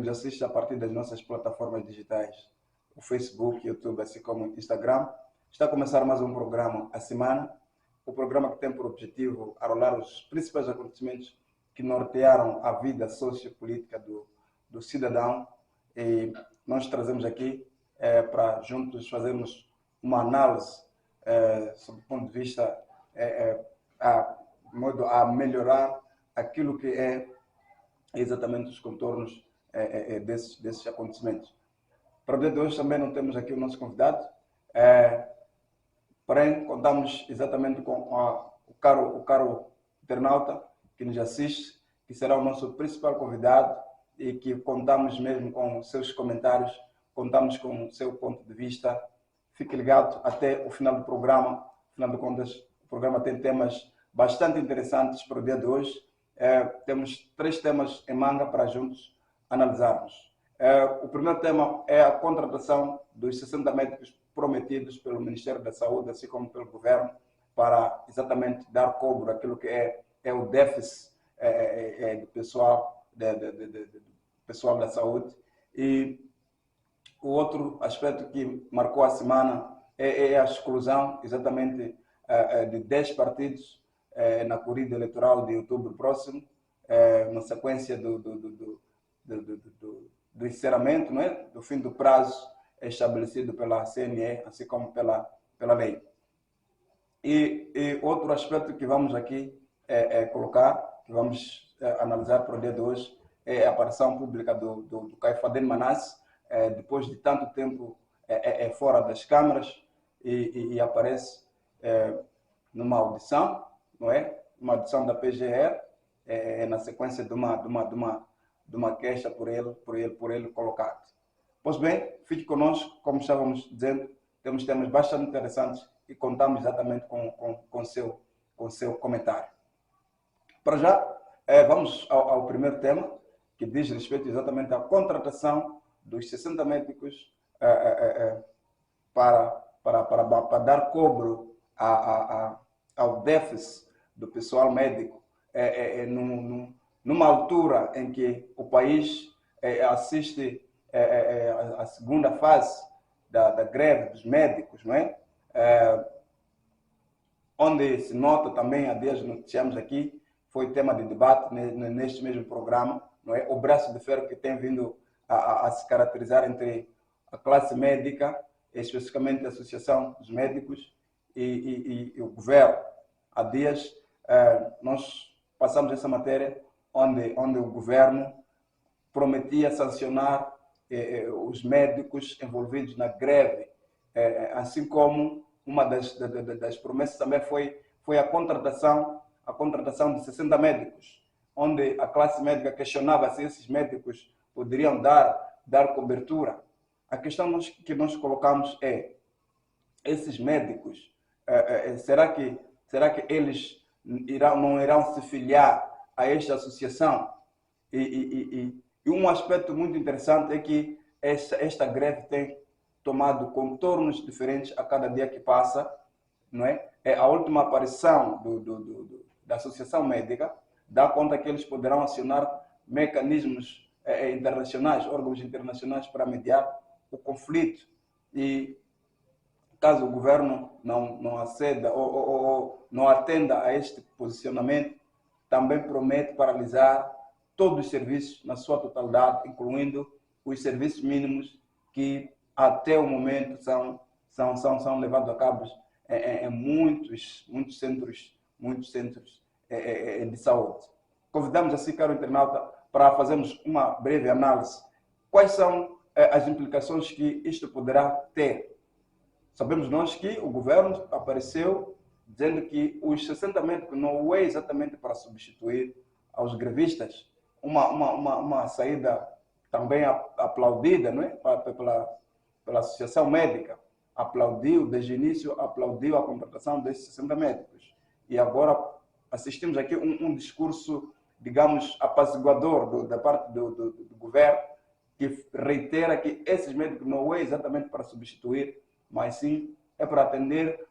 nos assiste a partir das nossas plataformas digitais, o Facebook, YouTube, assim como o Instagram. Está a começar mais um programa a semana, o programa que tem por objetivo arrolar os principais acontecimentos que nortearam a vida sociopolítica do cidadão, e nós trazemos aqui para juntos fazermos uma análise sob o ponto de vista modo a melhorar aquilo que é exatamente os contornos desses acontecimentos. Para o dia de hoje também não temos aqui o nosso convidado, porém contamos exatamente com o caro internauta que nos assiste, que será o nosso principal convidado e que contamos mesmo com os seus comentários, contamos com o seu ponto de vista. Fique ligado até o final do programa. Afinal de contas, o programa tem temas bastante interessantes para o dia de hoje. Temos 3 temas em manga para juntos analisarmos. O primeiro tema é a contratação dos 60 médicos prometidos pelo Ministério da Saúde, assim como pelo governo, para exatamente dar cobro àquilo que é o déficit do pessoal, pessoal da saúde. E o outro aspecto que marcou a semana é a exclusão exatamente de 10 partidos na corrida eleitoral de outubro próximo, na sequência do encerramento, não é? Do fim do prazo estabelecido pela CNE, assim como pela lei. E outro aspecto que vamos aqui colocar, que vamos analisar para o dia de hoje, é a aparição pública do Caifadene Manasse, depois de tanto tempo fora das câmaras, e aparece numa audição, não é? Uma audição da PGR, na sequência de uma queixa por ele colocado. Pois bem, fique conosco, como estávamos dizendo, temos temas bastante interessantes e contamos exatamente com o seu comentário. Para já, vamos ao primeiro tema, que diz respeito exatamente à contratação dos 60 médicos para dar cobro ao déficit do pessoal médico, numa altura em que o país assiste a segunda fase da greve dos médicos, não é? Onde se nota também, há dias noticiamos aqui, foi tema de debate neste mesmo programa, não é? O braço de ferro que tem vindo a se caracterizar entre a classe médica, especificamente a Associação dos Médicos e o governo. Há dias nós passamos essa matéria onde o governo prometia sancionar os médicos envolvidos na greve, assim como uma das promessas também foi a contratação de 60 médicos, onde a classe médica questionava se esses médicos poderiam dar cobertura. A questão que nós colocamos é: esses médicos, será que eles não irão se filiar a esta associação? E um aspecto muito interessante é que esta greve tem tomado contornos diferentes a cada dia que passa, não é? A última aparição da Associação Médica dá conta que eles poderão acionar mecanismos internacionais, órgãos internacionais para mediar o conflito. E caso o governo não aceda ou não atenda a este posicionamento, também promete paralisar todos os serviços na sua totalidade, incluindo os serviços mínimos que até o momento são levados a cabo em muitos centros de saúde. Convidamos assim, caro internauta, para fazermos uma breve análise. Quais são as implicações que isto poderá ter? Sabemos nós que o governo apareceu dizendo que os 60 médicos não é exatamente para substituir aos grevistas, uma saída também aplaudida, não é? Pela Associação Médica. Aplaudiu, desde o início, aplaudiu a contratação desses 60 médicos. E agora assistimos aqui um discurso, digamos, apaziguador da parte do governo, que reitera que esses médicos não é exatamente para substituir, mas sim é para atender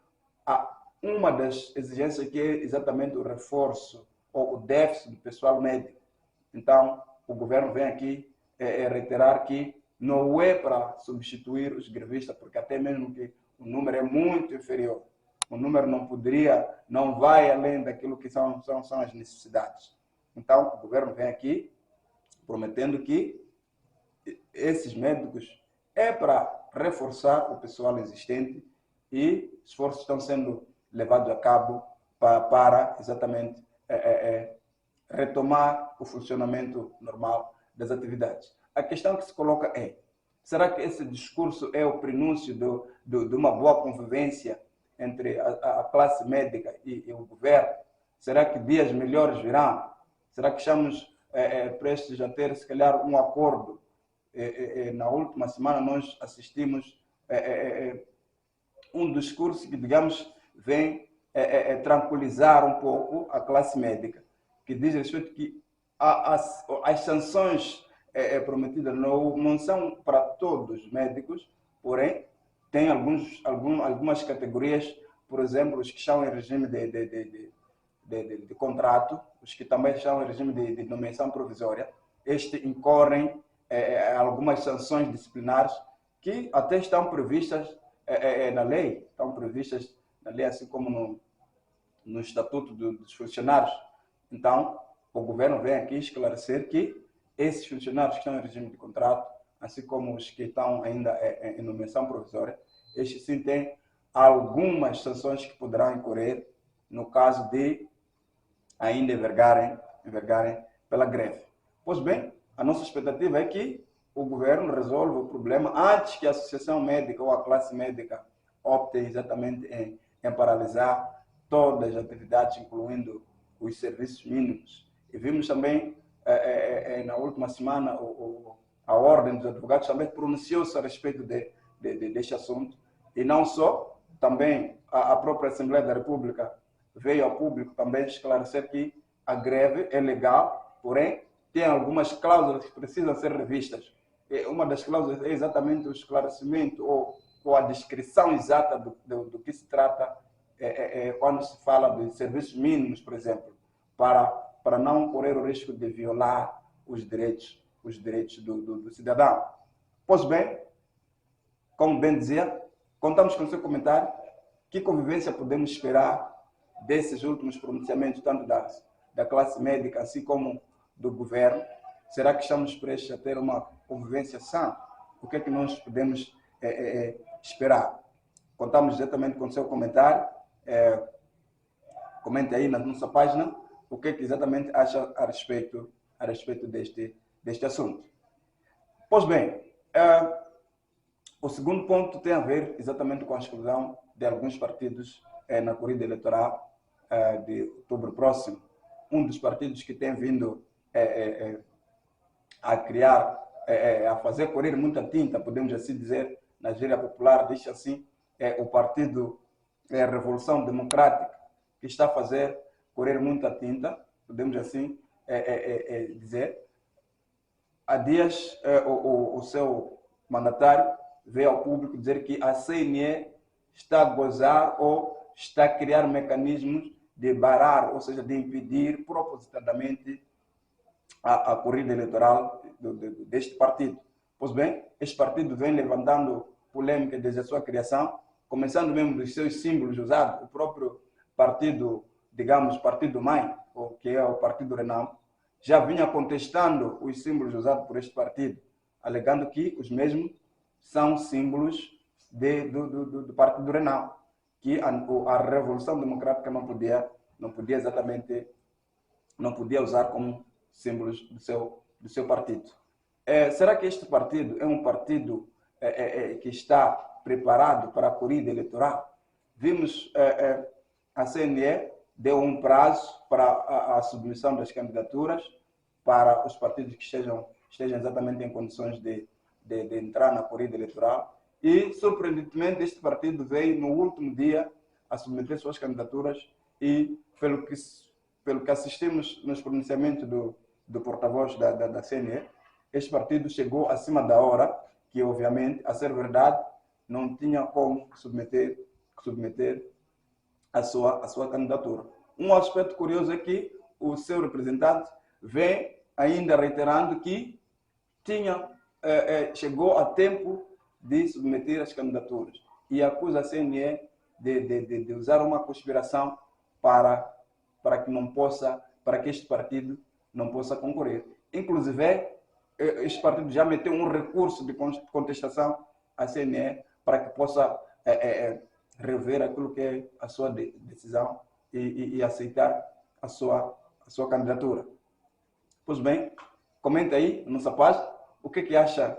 a uma das exigências, que é exatamente o reforço ou o déficit do pessoal médico. Então, o governo vem aqui reiterar que não é para substituir os grevistas, porque até mesmo que o número é muito inferior. O número não vai além daquilo que são as necessidades. Então, o governo vem aqui prometendo que esses médicos é para reforçar o pessoal existente e esforços estão sendo levados a cabo para exatamente retomar o funcionamento normal das atividades. A questão que se coloca é, será que esse discurso é o prenúncio de uma boa convivência entre a classe médica e o governo? Será que dias melhores virão? Será que estamos prestes a ter, se calhar, um acordo? Na última semana nós assistimos um discurso que, digamos, vem tranquilizar um pouco a classe médica, que diz respeito que as sanções prometidas não são para todos os médicos, porém, tem algumas categorias, por exemplo, os que estão em regime de contrato, os que também estão em regime de nomeação provisória, estes incorrem algumas sanções disciplinares que até estão previstas na lei, assim como no Estatuto dos Funcionários. Então, o governo vem aqui esclarecer que esses funcionários que estão em regime de contrato, assim como os que estão ainda em nomeação provisória, estes sim têm algumas sanções que poderão incorrer no caso de ainda envergarem pela greve. Pois bem, a nossa expectativa é que o governo resolva o problema antes que a associação médica ou a classe médica opte exatamente em paralisar todas as atividades, incluindo os serviços mínimos. E vimos também, na última semana, a Ordem dos Advogados também pronunciou-se a respeito deste assunto. E não só, também a própria Assembleia da República veio ao público também esclarecer que a greve é legal, porém, tem algumas cláusulas que precisam ser revistas. Uma das cláusulas é exatamente o esclarecimento ou a descrição exata do que se trata quando se fala de serviços mínimos, por exemplo, para não correr o risco de violar os direitos do cidadão. Pois bem, como bem dizia, contamos com o seu comentário. Que convivência podemos esperar desses últimos pronunciamentos, tanto da classe médica, assim como do governo? Será que estamos prestes a ter uma convivência sã? O que é que nós podemos esperar? Contamos diretamente com o seu comentário. Comente aí na nossa página o que é que exatamente acha a respeito deste assunto. Pois bem, o segundo ponto tem a ver exatamente com a exclusão de alguns partidos na corrida eleitoral de outubro próximo. Um dos partidos que tem vindo a criar, a fazer correr muita tinta, podemos assim dizer, na gíria popular, diz assim, o Partido Revolução Democrática, que está a fazer correr muita tinta, podemos assim dizer. Há dias, o seu mandatário veio ao público dizer que a CNE está a gozar ou está a criar mecanismos de barrar, ou seja, de impedir propositadamente a corrida eleitoral deste partido. Pois bem, este partido vem levantando polêmica desde a sua criação, começando mesmo dos seus símbolos usados. O próprio partido, digamos, partido mãe, que é o Partido Renamo, já vinha contestando os símbolos usados por este partido, alegando que os mesmos são símbolos do Partido Renamo, que a Revolução Democrática não podia exatamente, não podia usar como símbolos do seu partido. Será que este partido é um partido que está preparado para a corrida eleitoral? Vimos a CNE deu um prazo para a submissão das candidaturas para os partidos que estejam exatamente em condições de entrar na corrida eleitoral. E, surpreendentemente, este partido veio no último dia a submeter suas candidaturas e, pelo que assistimos nos pronunciamentos do porta-voz da CNE, este partido chegou acima da hora, que, obviamente, a ser verdade, não tinha como submeter a sua candidatura. Um aspecto curioso é que o seu representante vem ainda reiterando que chegou a tempo de submeter as candidaturas e acusa a CNE de usar uma conspiração para que este partido não possa concorrer. Inclusive, este partido já meteu um recurso de contestação à CNE para que possa rever aquilo que é a sua decisão e aceitar a sua candidatura. Pois bem, comenta aí na nossa página o que acha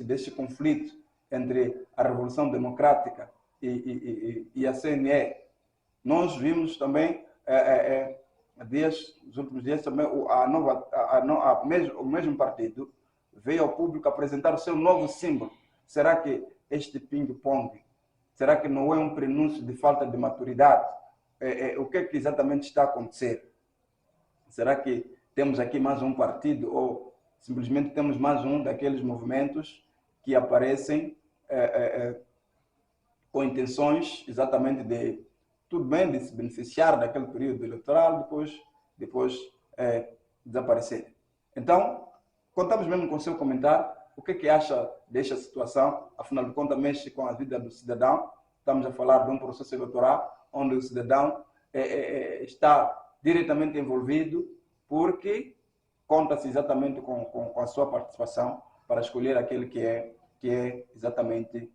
desse conflito entre a Revolução Democrática e a CNE. Nós vimos também, nos últimos dias, também o mesmo partido veio ao público apresentar o seu novo símbolo. Será que este ping-pong, será que não é um prenúncio de falta de maturidade? O que exatamente está a acontecer? Será que temos aqui mais um partido ou simplesmente temos mais um daqueles movimentos que aparecem com intenções exatamente de, tudo bem, de se beneficiar daquele período eleitoral, depois desaparecer? Então, contamos mesmo com o seu comentário. O que acha desta situação? Afinal de contas, mexe com a vida do cidadão. Estamos a falar de um processo eleitoral onde o cidadão está diretamente envolvido, porque conta-se exatamente com a sua participação para escolher aquele que é exatamente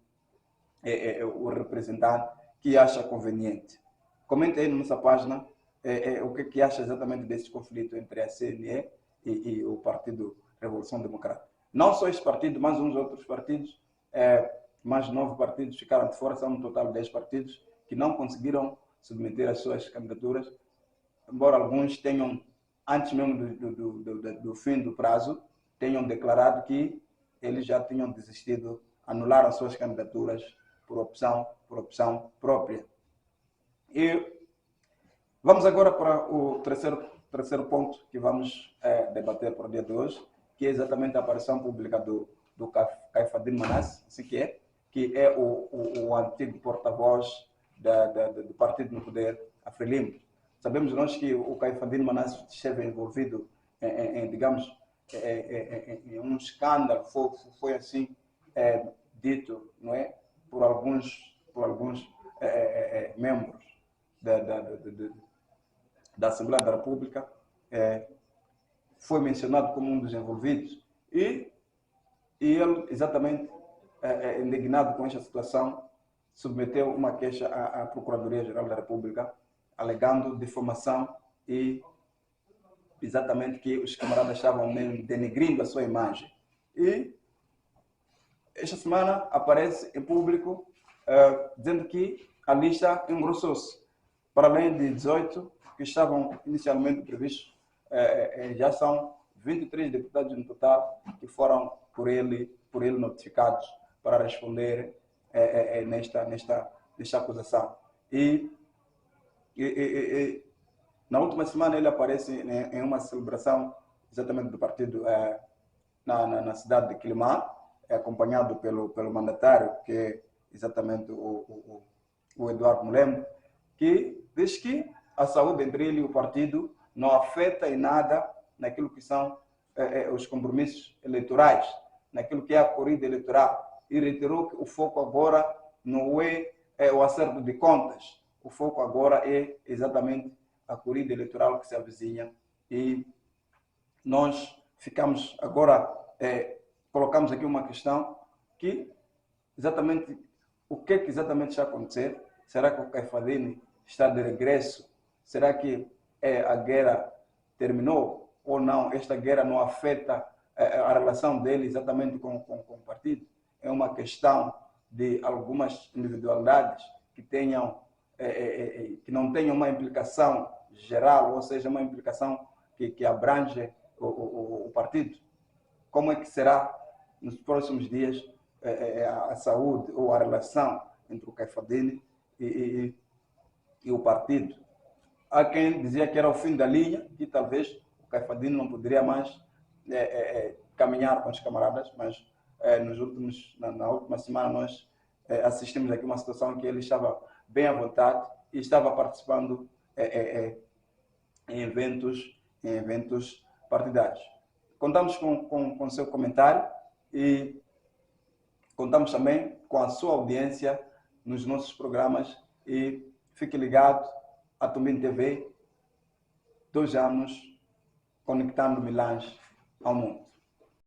o representante que acha conveniente. Comente aí na nossa página o que acha exatamente desse conflito entre a CNE e o Partido Revolução Democrática. Não só este partido, mas uns outros partidos, mais 9 partidos ficaram de fora, são um total de 10 partidos que não conseguiram submeter as suas candidaturas, embora alguns tenham, antes mesmo do fim do prazo, tenham declarado que eles já tinham desistido, anularam as suas candidaturas por opção própria. E vamos agora para o terceiro ponto que vamos debater para o dia de hoje, que é exatamente a aparição pública do Caifadine Manasse, assim que é o antigo porta-voz do partido no poder, a Frelimo. Sabemos nós que o Caifadine Manasse esteve envolvido em um escândalo, foi assim dito, não é, por alguns membros da Assembleia da República, foi mencionado como um dos envolvidos e ele, exatamente indignado com esta situação, submeteu uma queixa à Procuradoria-Geral da República, alegando difamação e exatamente que os camaradas estavam denegrindo a sua imagem. E esta semana aparece em público dizendo que a lista engrossou-se. Para além de 18 que estavam inicialmente previstos, já são 23 deputados no total que foram por ele notificados para responder nesta acusação. E na última semana ele aparece em uma celebração exatamente do partido na cidade de Quelimane, acompanhado pelo mandatário, que é exatamente o Eduardo Mulemo, que diz que a saúde entre ele e o partido não afeta em nada naquilo que são os compromissos eleitorais, naquilo que é a corrida eleitoral. E reiterou que o foco agora não é o acerto de contas, o foco agora é exatamente a corrida eleitoral que se avizinha. E nós ficamos agora, colocamos aqui uma questão que exatamente o que exatamente está a acontecer? Será que o Caifadine está de regresso? Será que a guerra terminou ou não? Esta guerra não afeta a relação dele exatamente com o partido? É uma questão de algumas individualidades que não tenham uma implicação geral, ou seja, uma implicação que abrange o partido. Como é que será nos próximos dias a saúde ou a relação entre o Caifadine e o partido? Há quem dizia que era o fim da linha, que talvez o Caifadine não poderia mais caminhar com os camaradas, mas na última semana nós assistimos aqui uma situação em que ele estava bem à vontade e estava participando em eventos partidários. Contamos com o seu comentário e contamos também com a sua audiência nos nossos programas e fique ligado à Tumbin TV, 2 anos conectando Milange ao mundo.